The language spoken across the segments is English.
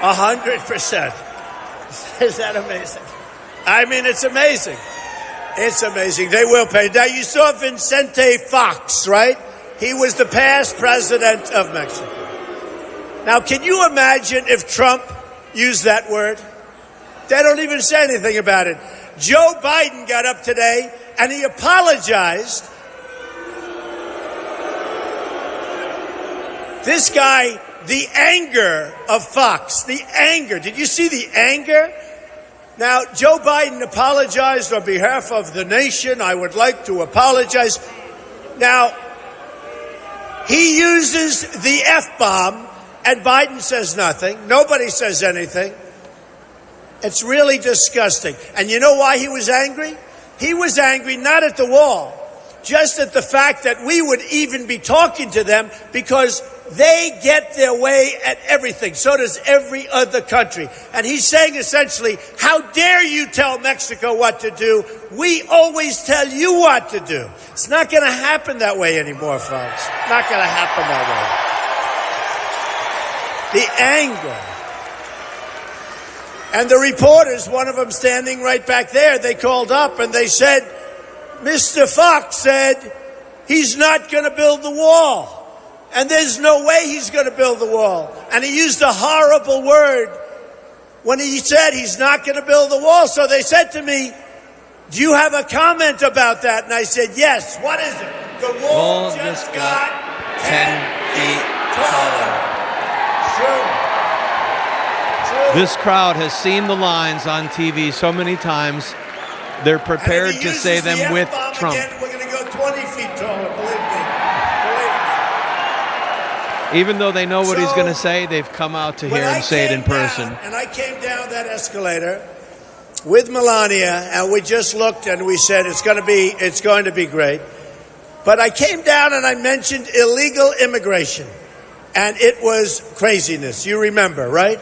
100%. Is that amazing? I mean, it's amazing. It's amazing. They will pay. Now, you saw Vicente Fox, right? He was the past president of Mexico. Now, can you imagine if Trump used that word? They don't even say anything about it. Joe Biden got up today and he apologized. This guy, the anger of Fox, the anger. Did you see the anger? Now, Joe Biden apologized on behalf of the nation. I would like to apologize. Now, he uses the F-bomb, and Biden says nothing. Nobody says anything. It's really disgusting. And you know why he was angry? He was angry not at the wall, just at the fact that we would even be talking to them because they get their way at everything. So does every other country. And he's saying essentially, how dare you tell Mexico what to do? We always tell you what to do. It's not going to happen that way anymore, folks. Not going to happen that way. The anger. And the reporters, one of them standing right back there, they called up and they said, Mr. Fox said he's not going to build the wall. And there's no way he's going to build the wall. And he used a horrible word when he said he's not going to build the wall. So they said to me, do you have a comment about that? And I said, yes. What is it? The wall just got 10 feet taller. True. This crowd has seen the lines on TV so many times, they're prepared to say them with Trump. Again, we're going to go 20 feet taller, believe me. Even though they know what he's going to say, they've come out to hear him say it in person. And I came down that escalator with Melania, and we just looked and we said it's going to be great. But I came down and I mentioned illegal immigration, and it was craziness. You remember, right?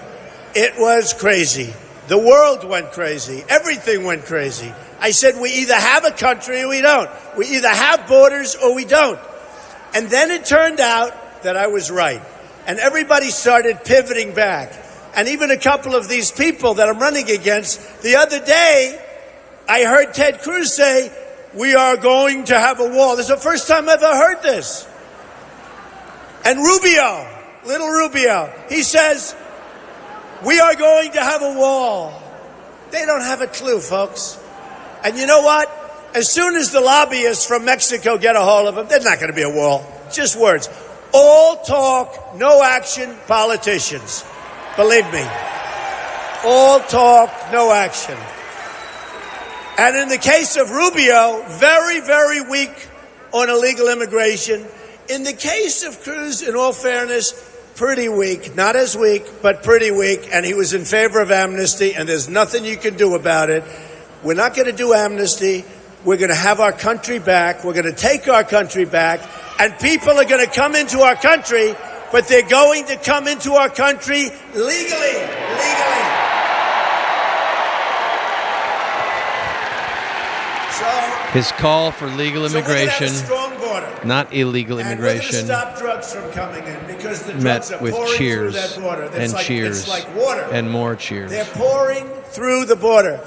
It was crazy. The world went crazy. Everything went crazy. I said we either have a country or we don't. We either have borders or we don't. And then it turned out that I was right. And everybody started pivoting back. And even a couple of these people that I'm running against, the other day, I heard Ted Cruz say, we are going to have a wall. This is the first time I've ever heard this. And Rubio, little Rubio, he says, we are going to have a wall. They don't have a clue, folks. And you know what? As soon as the lobbyists from Mexico get a hold of them, there's not going to be a wall. Just words. All talk, no action politicians. Believe me. All talk, no action. And in the case of Rubio, very, very weak on illegal immigration. In the case of Cruz, in all fairness, pretty weak. Not as weak, but pretty weak. And he was in favor of amnesty, and there's nothing you can do about it. We're not going to do amnesty. We're going to have our country back. We're going to take our country back. And people are going to come into our country, but they're going to come into our country legally. So his call for legal immigration, strong border, not illegal immigration, stop drugs from coming in because the met drugs are with pouring cheers through that border. and cheers it's like water. And more cheers. They're pouring through the border.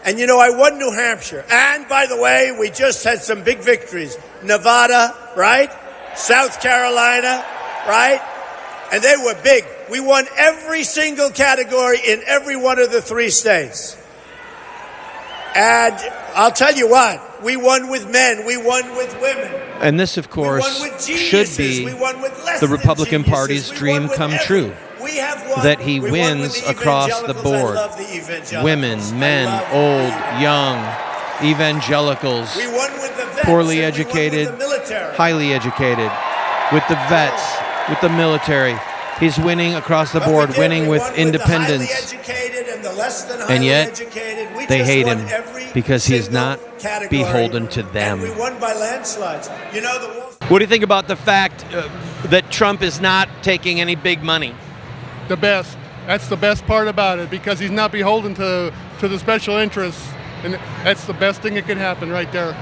And you know, I won New Hampshire. And by the way, we just had some big victories. Nevada, right? South Carolina, right? And they were big. We won every single category in every one of the 3 states. And I'll tell you what, we won with men, we won with women. And this, of course, should be the Republican Party's dream come true. That he wins across the board. Women, men, old, young, evangelicals, poorly educated, highly educated, with the vets, with the military. He's winning across the board, winning with independents. And yet, they hate him because he's not beholden to them. We won by landslides. You know, what do you think about the fact that Trump is not taking any big money? The best. That's the best part about it, because he's not beholden to the special interests. And that's the best thing that could happen right there.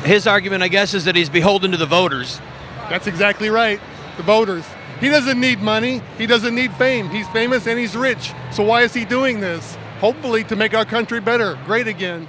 His argument, I guess, is that he's beholden to the voters. That's exactly right. The voters. He doesn't need money. He doesn't need fame. He's famous and he's rich. So why is he doing this? Hopefully to make our country better, great again.